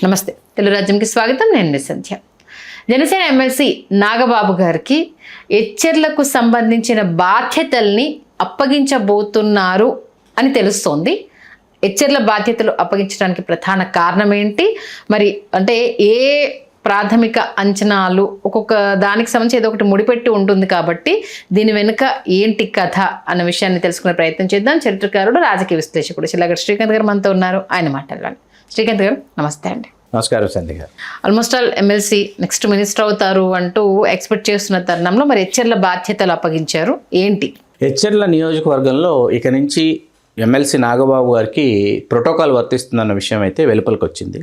నమస్తే, తెలుగు రాజ్యంకి స్వాగతం. నేను మీ సంధ్య. జనసేన ఎమ్మెల్సీ నాగబాబు గారికి ఎచ్చెర్లకు సంబంధించిన బాధ్యతల్ని అప్పగించబోతున్నారు అని తెలుస్తోంది. ఎచ్చెర్ల బాధ్యతలు అప్పగించడానికి ప్రధాన కారణం ఏంటి? మరి అంటే ఏ ప్రాథమిక అంచనాలు ఒక్కొక్క దానికి సంబంధించి ఏదో ఒకటి ముడిపెట్టి ఉంటుంది కాబట్టి దీని వెనుక ఏంటి కథ అన్న విషయాన్ని తెలుసుకునే ప్రయత్నం చేద్దాం. చరిత్రకారుడు, రాజకీయ విశ్లేషకుడు శిలాగడ్డ శ్రీకాంత్ గారు మనతో ఉన్నారు. ఆయన మాట్లాడాలి. శ్రీకాంత్ గారు నమస్తే అండి. నమస్కారం సంధ్య గారు. Almost all MLC next minister అవుతారు అంటూ ఎక్స్పెక్ట్ చేస్తున్న తరుణంలో మరి ఎచ్చెర్ల బాధ్యతలు అప్పగించారు ఏంటి? ఎచ్చెర్ల నియోజకవర్గంలో ఇక నుంచి ఎమ్మెల్సీ నాగబాబు గారికి ప్రోటోకాల్ వర్తిస్తుందన్న విషయం అయితే వెలుపలికి వచ్చింది.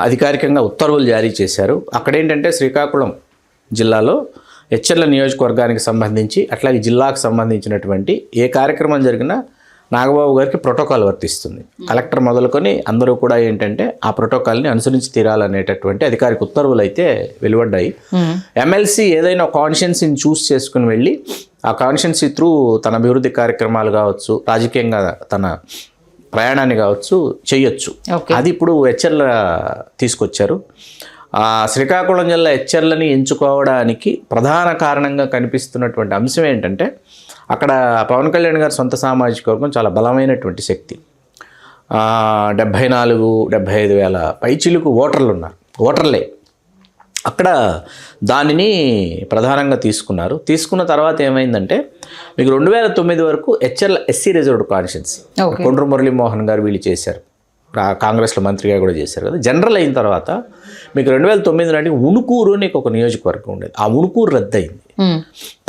అధికారికంగా ఉత్తర్వులు జారీ చేశారు. అక్కడేంటంటే శ్రీకాకుళం జిల్లాలో ఎచ్చెర్ల నియోజకవర్గానికి సంబంధించి అట్లాగే జిల్లాకు సంబంధించినటువంటి ఏ కార్యక్రమం జరిగినా నాగబాబు గారికి ప్రోటోకాల్ వర్తిస్తుంది. కలెక్టర్ మొదలుకొని అందరూ కూడా ఏంటంటే ఆ ప్రోటోకాల్ని అనుసరించి తీరాలనేటటువంటి అధికారిక ఉత్తర్వులు అయితే వెలువడ్డాయి. ఎమ్మెల్సీ ఏదైనా కాన్షియన్సీని చూస్ చేసుకుని వెళ్ళి ఆ కాన్షియన్సీ త్రూ తన అభివృద్ధి కార్యక్రమాలు కావచ్చు, రాజకీయంగా తన ప్రయాణాన్ని కావచ్చు చేయొచ్చు. అది ఇప్పుడు ఎచ్చెర్ల తీసుకొచ్చారు. శ్రీకాకుళం జిల్లా ఎచ్చెర్లని ఎంచుకోవడానికి ప్రధాన కారణంగా కనిపిస్తున్నటువంటి అంశం ఏంటంటే అక్కడ పవన్ కళ్యాణ్ గారి సొంత సామాజిక వర్గం చాలా బలమైనటువంటి శక్తి. 74-75 వేల పైచిలుకు ఓటర్లు ఉన్నారు, ఓటర్లే. అక్కడ దానిని ప్రధానంగా తీసుకున్నారు. తీసుకున్న తర్వాత ఏమైందంటే మీకు 2009 వరకు Etcherla SC reserved constituency Kondru Muralimohan గారు వీళ్ళు చేశారు, కాంగ్రెస్లో మంత్రిగా కూడా చేశారు కదా. జనరల్ అయిన తర్వాత మీకు 2009 నాటికి ఉణుకూరు అని ఒక నియోజకవర్గం ఉండేది. ఆ ఉణుకూరు రద్దయింది.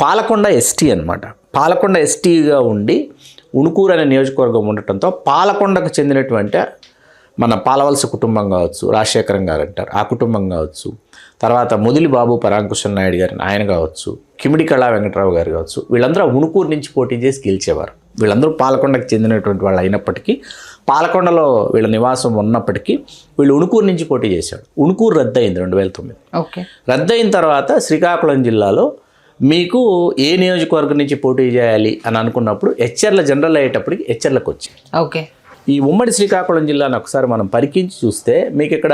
పాలకొండ ఎస్టీ అనమాట. పాలకొండ ఎస్టీగా ఉండి ఉణుకూరు అనే నియోజకవర్గం ఉండటంతో పాలకొండకు చెందినటువంటి మన పాలవలస కుటుంబం కావచ్చు, రాజశేఖరం గారు అంటారు ఆ కుటుంబం కావచ్చు, తర్వాత ముదిలి బాబు పరాంకుశన్ నాయుడు గారు ఆయన కావచ్చు, కిమిడి కళా వెంకటరావు గారు కావచ్చు, వీళ్ళందరూ ఉణుకూరు నుంచి పోటీ చేసి గెలిచేవారు. వీళ్ళందరూ పాలకొండకు చెందినటువంటి వాళ్ళు అయినప్పటికీ, పాలకొండలో వీళ్ళ నివాసం ఉన్నప్పటికీ వీళ్ళు ఉణుకూరు నుంచి పోటీ చేశాడు. ఉణుకూరు రద్దయింది 2009. రద్దయిన తర్వాత శ్రీకాకుళం జిల్లాలో మీకు ఏ నియోజకవర్గం నుంచి పోటీ చేయాలి అని అనుకున్నప్పుడు ఎచ్చెర్ల జనరల్ అయ్యేటప్పటికి ఎచ్చెర్లకు వచ్చింది. ఓకే, ఈ ఉమ్మడి శ్రీకాకుళం జిల్లాను ఒకసారి మనం పరికించి చూస్తే మీకు ఇక్కడ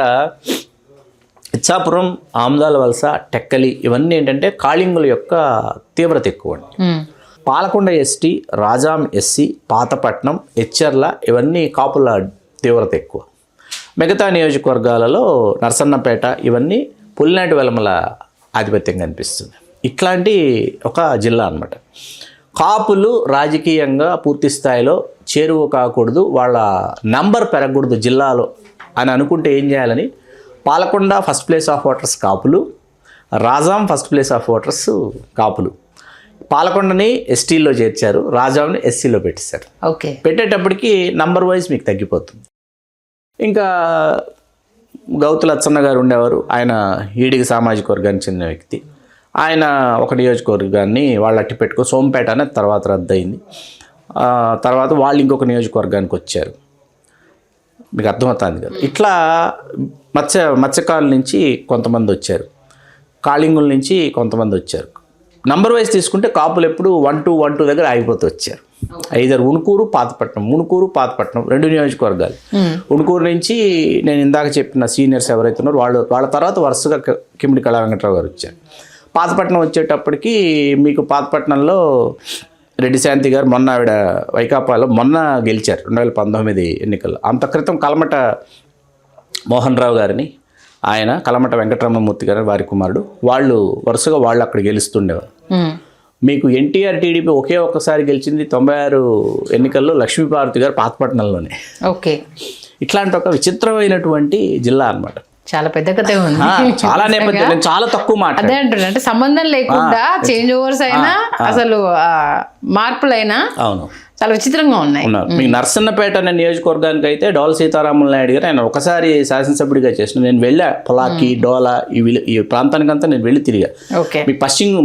ఇచ్చాపురం, ఆమ్దాల వలస, టెక్కలి ఇవన్నీ ఏంటంటే కాళింగుల యొక్క తీవ్రత ఎక్కువ అండి. పాలకొండ ఎస్టీ, రాజాం ఎస్సీ, పాతపట్నం, ఎచ్చెర్ల ఇవన్నీ కాపుల తీవ్రత ఎక్కువ. మిగతా నియోజకవర్గాలలో నరసన్నపేట ఇవన్నీ పులినాటి వెలమల ఆధిపత్యం కనిపిస్తుంది. ఇట్లాంటి ఒక జిల్లా అన్నమాట. కాపులు రాజకీయంగా పూర్తి స్థాయిలో చేరువ కాకూడదు, వాళ్ళ నంబర్ పెరగకూడదు జిల్లాలో అని అనుకుంటే ఏం చేయాలని Palakonda first place of voters కాపులు, Rajam first place of voters కాపులు. పాలకొండని ఎస్టీలో చేర్చారు, రాజాంని ఎస్సీలో పెట్టేశారు. ఓకే, పెట్టేటప్పటికి నంబర్ వైజ్ మీకు తగ్గిపోతుంది. ఇంకా గౌతు లచ్చన్న గారు ఉండేవారు, ఆయన ఈడిగి సామాజిక వర్గానికి చెందిన వ్యక్తి. ఆయన ఒక నియోజకవర్గాన్ని వాళ్ళు అట్టి పెట్టుకో సోంపేట అనేది తర్వాత రద్దయింది. తర్వాత వాళ్ళు ఇంకొక నియోజకవర్గానికి వచ్చారు. మీకు అర్థమవుతుంది కదా. ఇట్లా మత్స్యకారుల నుంచి కొంతమంది వచ్చారు, కాళింగుల నుంచి కొంతమంది వచ్చారు. నంబర్ వైజ్ తీసుకుంటే కాపులు ఎప్పుడు 1-2 దగ్గర ఆగిపోతూ వచ్చారు. ఐదరు ఉణుకూరు, పాతపట్నం 2 నియోజకవర్గాలు. ఉణుకూరు నుంచి నేను ఇందాక చెప్పిన సీనియర్స్ ఎవరైతే ఉన్నారో వాళ్ళ తర్వాత వరుసగా కిమిడి కళా వెంకటరావు గారు వచ్చారు. పాతపట్నం వచ్చేటప్పటికి మీకు పాతపట్నంలో రెడ్డి శాంతి గారు మొన్న ఆవిడ వైకాపాలో మొన్న గెలిచారు 2019 ఎన్నికల్లో. అంత క్రితం కలమట మోహన్ రావు గారిని, ఆయన కలమట వెంకటరమణమూర్తి గారు వారి కుమారుడు, వాళ్ళు వరుసగా వాళ్ళు అక్కడ గెలుస్తుండేవారు. మీకు ఎన్టీఆర్ టీడీపీ ఒకే ఒక్కసారి గెలిచింది 96 ఎన్నికల్లో లక్ష్మీపార్వతి గారు పాతపట్నంలోనే. ఓకే, ఇట్లాంటి ఒక విచిత్రమైనటువంటి జిల్లా అన్నమాట. చాలా పెద్ద కథ ఉంది, చాలా నేపథ్యం, చాలా తక్కువ మాట. అదే అంటున్నా, అంటే సంబంధం లేకుండా చేంజ్ ఓవర్స్ అయినా అసలు మార్పులైనా అవును చాలా విచిత్రంగా ఉన్నాయి. మీ నర్సన్నపేట అనే నియోజకవర్గానికి అయితే డోల సీతారాములు నాయుడు గారు ఆయన ఒకసారి శాసనసభ్యుడిగా చేసిన. నేను వెళ్ళా, పొలాకి, డోలా ఈ ప్రాంతానికంతా నేను వెళ్ళి తిరిగా. మీ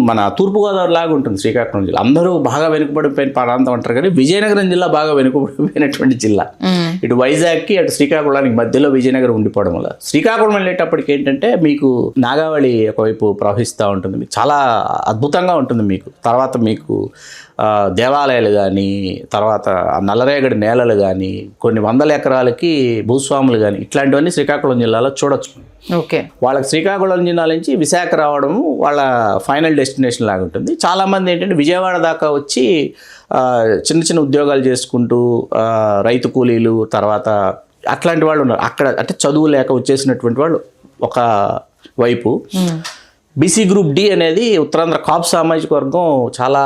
మన తూర్పుగోదావరి లాగా ఉంటుంది శ్రీకాకుళం జిల్లా. అందరూ బాగా వెనుకబడిపోయిన ప్రాంతం అంటారు కానీ విజయనగరం జిల్లా బాగా వెనుకబడిపోయినటువంటి జిల్లా. ఇటు వైజాగ్కి అటు శ్రీకాకుళానికి మధ్యలో విజయనగరం ఉండిపోవడం వల్ల శ్రీకాకుళం వెళ్ళేటప్పటికి ఏంటంటే మీకు నాగావళి ఒకవైపు ప్రవహిస్తూ ఉంటుంది, చాలా అద్భుతంగా ఉంటుంది. మీకు తర్వాత మీకు దేవాలయాలు కానీ, తర్వాత నల్లరేగడి నేలలు కానీ, కొన్ని వందల ఎకరాలకి భూస్వాములు కానీ, ఇట్లాంటివన్నీ శ్రీకాకుళం జిల్లాలో చూడొచ్చు. ఓకే. వాళ్ళకి శ్రీకాకుళం జిల్లా నుంచి విశాఖ రావడము వాళ్ళ ఫైనల్ డెస్టినేషన్ లాగా ఉంటుంది. చాలామంది ఏంటంటే విజయవాడ దాకా వచ్చి చిన్న చిన్న ఉద్యోగాలు చేసుకుంటూ రైతు కూలీలు, తర్వాత అట్లాంటి వాళ్ళు ఉన్నారు అక్కడ. అంటే చదువు లేక వచ్చేసినటువంటి వాళ్ళు ఒక వైపు. బీసీ గ్రూప్ డి అనేది ఉత్తరాంధ్ర కాపు సామాజిక వర్గం చాలా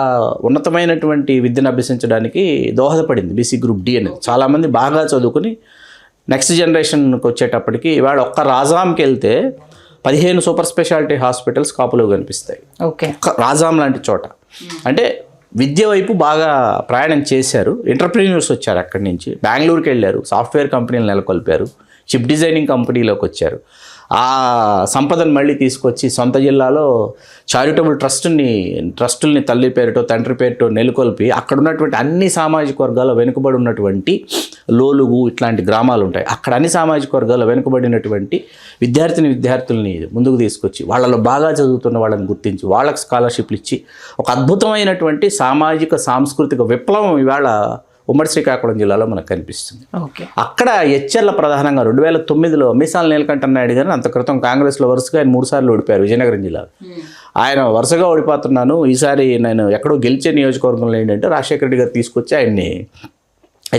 ఉన్నతమైనటువంటి విద్యను అభ్యసించడానికి దోహదపడింది. బీసీ గ్రూప్ డి అనేది చాలామంది బాగా చదువుకుని నెక్స్ట్ జనరేషన్కి వచ్చేటప్పటికి ఇవాళ ఒక్క రాజాంకి వెళ్తే 15 సూపర్ స్పెషాలిటీ హాస్పిటల్స్ కాపులో కనిపిస్తాయి. ఓకే. ఒక్క రాజాం లాంటి చోట. అంటే విద్య వైపు బాగా ప్రయాణం చేశారు. ఎంటర్ప్రీన్యూర్స్ వచ్చారు అక్కడి నుంచి, బెంగళూరుకి వెళ్ళారు, సాఫ్ట్వేర్ కంపెనీలు నెలకొల్పారు, చిప్ డిజైనింగ్ కంపెనీలోకి వచ్చారు. ఆ సంపదను మళ్ళీ తీసుకొచ్చి సొంత జిల్లాలో చారిటబుల్ ట్రస్టుల్ని తల్లి పేరుతో తండ్రి పేరుతో నెలకొల్పి అక్కడ ఉన్నటువంటి అన్ని సామాజిక వర్గాల్లో వెనుకబడి ఉన్నటువంటి లోలుగు ఇట్లాంటి గ్రామాలు ఉంటాయి. అక్కడ అన్ని సామాజిక వర్గాల్లో వెనుకబడినటువంటి విద్యార్థుల్ని ముందుకు తీసుకొచ్చి వాళ్ళలో బాగా చదువుతున్న వాళ్ళని గుర్తించి వాళ్ళకి స్కాలర్షిప్లు ఇచ్చి ఒక అద్భుతమైనటువంటి సామాజిక సాంస్కృతిక విప్లవం ఇవాళ ఉమ్మడి శ్రీకాకుళం జిల్లాలో మనకు కనిపిస్తుంది. అక్కడ ఎచ్చెర్ల ప్రధానంగా 2009లో మీసాల నీలకంఠ నాయుడు గారిని అంత క్రితం కాంగ్రెస్లో వరుసగా ఆయన 3 సార్లు ఓడిపోయారు విజయనగరం జిల్లాలో. ఆయన వరుసగా ఓడిపోతున్నాను, ఈసారి నేను ఎక్కడో గెలిచే నియోజకవర్గంలో ఏంటంటే రాజశేఖర రెడ్డి గారు తీసుకొచ్చి ఆయన్ని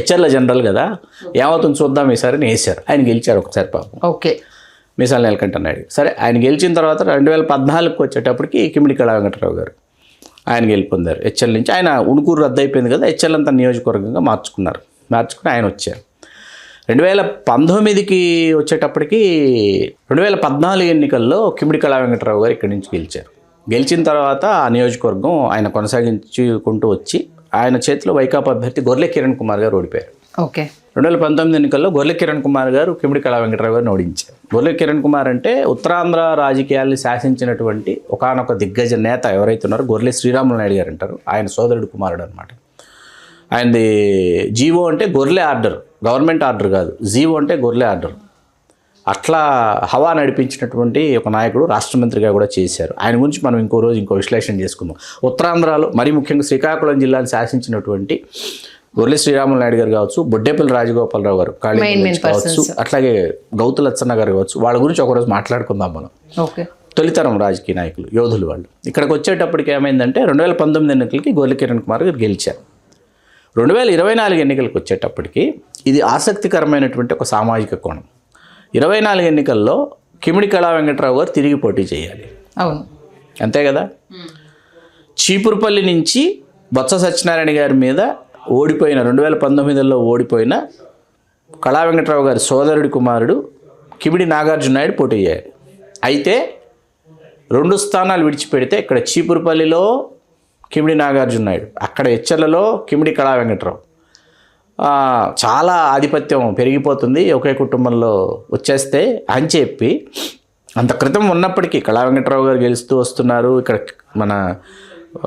ఎచ్చెర్ల జనరల్ కదా ఏమవుతుంది చూద్దాం ఈసారి అని వేశారు. ఆయన గెలిచారు ఒకసారి పాపం. ఓకే. మీసాల నీలకంఠ నాయుడు. సరే ఆయన గెలిచిన తర్వాత 2014కి వచ్చేటప్పటికి కిమిడి కళా వెంకటరావు గారు ఆయన గెలుపొందారు. హెచ్ఎల్ నుంచి ఆయన ఉణుకూరు రద్దు అయిపోయింది కదా, హెచ్ఎల్ అంతా నియోజకవర్గంగా మార్చుకుని ఆయన వచ్చారు. 2019కి వచ్చేటప్పటికి 2014 ఎన్నికల్లో కిమిడి కళా వెంకటరావు గారు ఇక్కడి నుంచి గెలిచారు. గెలిచిన తర్వాత ఆ నియోజకవర్గం ఆయన కొనసాగించుకుంటూ వచ్చి ఆయన చేతిలో వైకాపా అభ్యర్థి గొర్లె కిరణ్ కుమార్ గారు ఓడిపోయారు. ఓకే. 2019 ఎన్నికల్లో గొర్లె కిరణ్ కుమార్ గారు కిమిడి కళా వెంకటరావు గారిని ఓడించారు. గొర్లె కిరణ్ కుమార్ అంటే ఉత్తరాంధ్ర రాజకీయాల్ని శాసించినటువంటి ఒకానొక దిగ్గజ నేత ఎవరైతే ఉన్నారో గొర్లె శ్రీరాములు నాయుడు గారు అంటారు. ఆయన సోదరుడు కుమారుడు అనమాట. ఆయనది జీవో అంటే గొర్లె ఆర్డర్, గవర్నమెంట్ ఆర్డర్ కాదు, జీవో అంటే గొర్లె ఆర్డర్. అట్లా హవా నడిపించినటువంటి ఒక నాయకుడు రాష్ట్ర మంత్రిగా కూడా చేశారు. ఆయన గురించి మనం ఇంకో రోజు ఇంకో విశ్లేషణ చేసుకుందాం. ఉత్తరాంధ్రలో మరీ ముఖ్యంగా శ్రీకాకుళం జిల్లాను శాసించినటువంటి గొర్లె శ్రీరాములు నాయుడు గారు కావచ్చు, బొడ్డేపల్లి రాజగోపాలరావు గారు కావచ్చు, అట్లాగే గౌతు లచ్చన్న గారు కావచ్చు, వాళ్ళ గురించి ఒకరోజు మాట్లాడుకుందాం మనం. తొలితరం రాజకీయ నాయకులు, యోధులు వాళ్ళు. ఇక్కడికి వచ్చేటప్పటికి ఏమైందంటే 2019 ఎన్నికలకి గొర్లె కిరణ్ కుమార్ గారు గెలిచారు. 2024 ఎన్నికలకు వచ్చేటప్పటికి ఇది ఆసక్తికరమైనటువంటి ఒక సామాజిక కోణం. 24 ఎన్నికల్లో కిమిడి కళా వెంకటరావు గారు తిరిగి పోటీ చేయాలి. అవును, అంతే కదా. చీపురుపల్లి నుంచి బొత్స సత్యనారాయణ గారి మీద ఓడిపోయిన 2019లో ఓడిపోయిన కళా వెంకటరావు గారి సోదరుడి కుమారుడు కిమిడి నాగార్జున నాయుడు పోటీ చేయాలి. అయితే 2 స్థానాలు విడిచిపెడితే ఇక్కడ చీపురుపల్లిలో కిమిడి నాగార్జున నాయుడు, అక్కడ ఎచ్చెర్లలో కిమిడి కళా వెంకటరావు. చాలా ఆధిపత్యం పెరిగిపోతుంది ఒకే కుటుంబంలో వచ్చేస్తే అని చెప్పి అంత క్రితం ఉన్నప్పటికీ కళా వెంకటరావు గారు గెలుస్తూ వస్తున్నారు. ఇక్కడ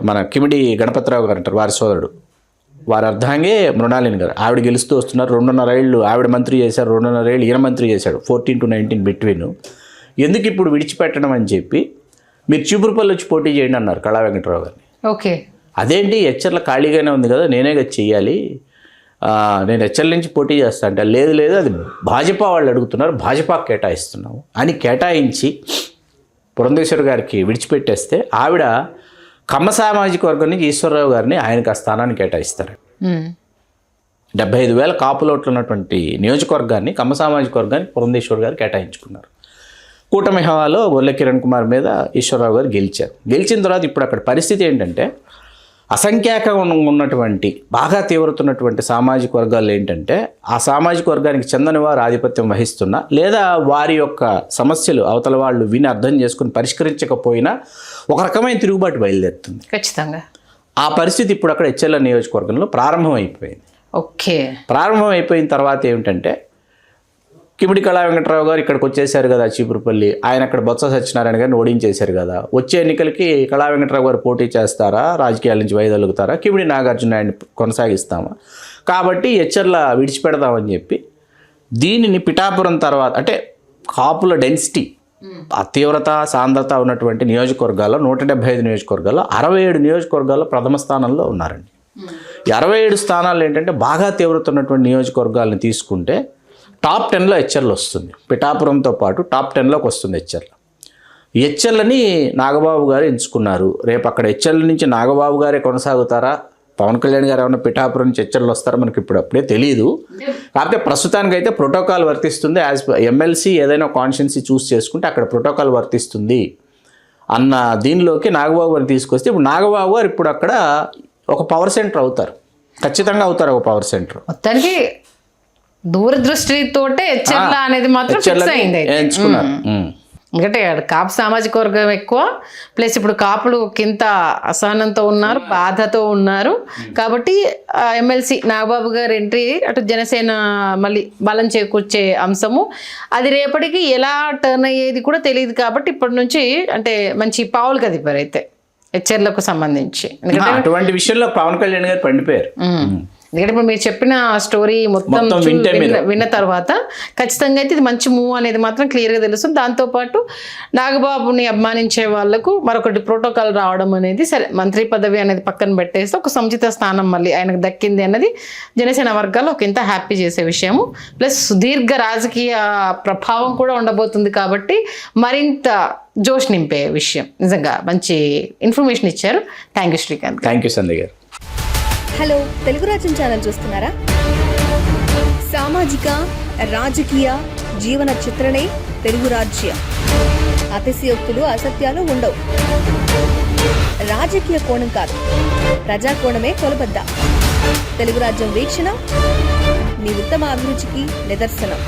మన కిమిడి గణపతిరావు గారు అంటారు, వారి సోదరుడు, వారి అర్ధాంగే మృణాలిని గారు, ఆవిడ గెలుస్తూ వస్తున్నారు. 2.5 ఏళ్ళు ఆవిడ మంత్రి చేశారు, 2.5 ఏళ్ళు ఈయన మంత్రి చేశాడు, 14 to 19 బిట్వీన్. ఎందుకు ఇప్పుడు విడిచిపెట్టడం అని చెప్పి మీరు చీపురుపల్లి వచ్చి పోటీ చేయండి అన్నారు కళా వెంకటరావు గారిని. ఓకే. అదేంటి ఎచ్చెర్ల ఖాళీగానే ఉంది కదా, నేనే కదా చెయ్యాలి, నేను ఎచ్చెర్ల నుంచి పోటీ చేస్తా అంటే లేదు అది భాజపా వాళ్ళు అడుగుతున్నారు, భాజపాకు కేటాయిస్తున్నాము అని కేటాయించి పురంధేశ్వర్ గారికి విడిచిపెట్టేస్తే ఆవిడ కమ్మ సామాజిక వర్గం నుంచి ఈశ్వరరావు గారిని ఆయనకు ఆ స్థానాన్ని కేటాయిస్తారు. 75,000 కాపులోట్లు ఉన్నటువంటి నియోజకవర్గాన్ని కమ్మ సామాజిక వర్గానికి పురంధేశ్వర్ గారు కేటాయించుకున్నారు. కూటమి హవాలో గొర్లె కిరణ్ కుమార్ మీద ఈశ్వరరావు గారు గెలిచారు. గెలిచిన తర్వాత ఇప్పుడు అక్కడ పరిస్థితి ఏంటంటే అసంఖ్యాకంగా ఉన్నటువంటి బాగా తీవ్రతున్నటువంటి సామాజిక వర్గాలు ఏంటంటే ఆ సామాజిక వర్గానికి చెందని వారు ఆధిపత్యం వహిస్తున్నా లేదా వారి యొక్క సమస్యలు అవతల వాళ్ళు విని అర్థం చేసుకుని పరిష్కరించకపోయినా ఒక రకమైన తిరుగుబాటు బయలుదేరుతుంది ఖచ్చితంగా. ఆ పరిస్థితి ఇప్పుడు అక్కడ హెచ్ఎల్ నియోజకవర్గంలో ప్రారంభమైపోయింది. ఓకే. ప్రారంభం అయిపోయిన తర్వాత ఏమిటంటే కిమిడి కళా వెంకటరావు గారు ఇక్కడికి వచ్చేసారు కదా చీపురుపల్లి, ఆయన అక్కడ బొత్స సత్యనారాయణ గారిని ఓడించేశారు కదా, వచ్చే ఎన్నికలకి కళా వెంకటరావు గారు పోటీ చేస్తారా, రాజకీయాల నుంచి వైదొలుగుతారా, కిమిడి నాగార్జున నాయుడిని కొనసాగిస్తామా, కాబట్టి హెచ్ఎర్ల విడిచిపెడదామని చెప్పి దీనిని పిఠాపురం తర్వాత అంటే కాపుల డెన్సిటీ ఆ తీవ్రత సాంద్రత ఉన్నటువంటి నియోజకవర్గాల్లో 175 నియోజకవర్గాల్లో 67 నియోజకవర్గాల్లో ప్రథమ స్థానంలో ఉన్నారండి. 67 స్థానాలు ఏంటంటే బాగా తీవ్రత ఉన్నటువంటి నియోజకవర్గాలను తీసుకుంటే టాప్ 10లో హెచ్ఎల్ వస్తుంది. పిఠాపురంతో పాటు టాప్ 10లోకి వస్తుంది హెచ్ఎల్. హెచ్ఎల్ని నాగబాబు గారు ఎంచుకున్నారు. రేపు అక్కడ హెచ్ఎల్ నుంచి నాగబాబు గారే కొనసాగుతారా, పవన్ కళ్యాణ్ గారు ఏమైనా పిఠాపురం నుంచి హెచ్ఎల్ వస్తారో మనకి ఇప్పుడు అప్పుడే తెలియదు. కాకపోతే ప్రస్తుతానికైతే ప్రోటోకాల్ వర్తిస్తుంది. యాజ్ ఎమ్మెల్సీ ఏదైనా కాన్స్టిట్యున్సీ చూస్ చేసుకుంటే అక్కడ ప్రోటోకాల్ వర్తిస్తుంది అన్న దీనిలోకి నాగబాబు గారిని తీసుకొస్తే ఇప్పుడు నాగబాబు గారు ఇప్పుడు అక్కడ ఒక పవర్ సెంటర్ అవుతారు, ఖచ్చితంగా అవుతారు ఒక పవర్ సెంటర్. మొత్తానికి దూరదృష్టితోటే హెచ్ఎర్ల అనేది మాత్రం ఫిక్స్ అయింది ఎంచుకున్నారు. ఎందుకంటే కాపు సామాజిక వర్గం ఎక్కువ, ప్లస్ ఇప్పుడు కాపులు కింద అసహనంతో ఉన్నారు, బాధతో ఉన్నారు. కాబట్టి ఎమ్మెల్సీ నాగబాబు గారు ఎంట్రీ అటు జనసేన మళ్ళీ బలం చేకూర్చే అంశము, అది రేపటికి ఎలా టర్న్ అయ్యేది కూడా తెలియదు. కాబట్టి ఇప్పటి నుంచి అంటే మంచి పావులు కదిపారు అయితే హెచ్ఎర్లకు సంబంధించి. అటువంటి విషయంలో పవన్ కళ్యాణ్ గారు పండిపోయారు. ఎందుకంటే ఇప్పుడు మీరు చెప్పిన స్టోరీ మొత్తం విన్న తర్వాత ఖచ్చితంగా అయితే ఇది మంచి మూవ్ అనేది మాత్రం క్లియర్గా తెలుస్తుంది. దాంతోపాటు నాగబాబుని అభిమానించే వాళ్లకు మరొకటి ప్రోటోకాల్ రావడం అనేది, సరే మంత్రి పదవి అనేది పక్కన పెట్టేస్తే ఒక సముచిత స్థానం మళ్ళీ ఆయనకు దక్కింది అన్నది జనసేన వర్గాల్లో ఒక ఇంత హ్యాపీ చేసే విషయము. ప్లస్ సుదీర్ఘ రాజకీయ ప్రభావం కూడా ఉండబోతుంది కాబట్టి మరింత జోష్ నింపే విషయం. నిజంగా మంచి ఇన్ఫర్మేషన్ ఇచ్చారు. Thank you Srikanth. Thank you Sandhya గారు. హలో, తెలుగు రాజ్యం ఛానల్ చూస్తున్నారా? సామాజిక రాజకీయ జీవన చిత్రణే తెలుగు రాజ్యం. అతిశయోక్తులు అసత్యాలు ఉండవు. రాజకీయ కోణం కాదు, ప్రజా కోణమే కొలబద్ద. తెలుగు రాజ్యం వీక్షణ మీ ఉత్తమ అభిరుచికి నిదర్శనం.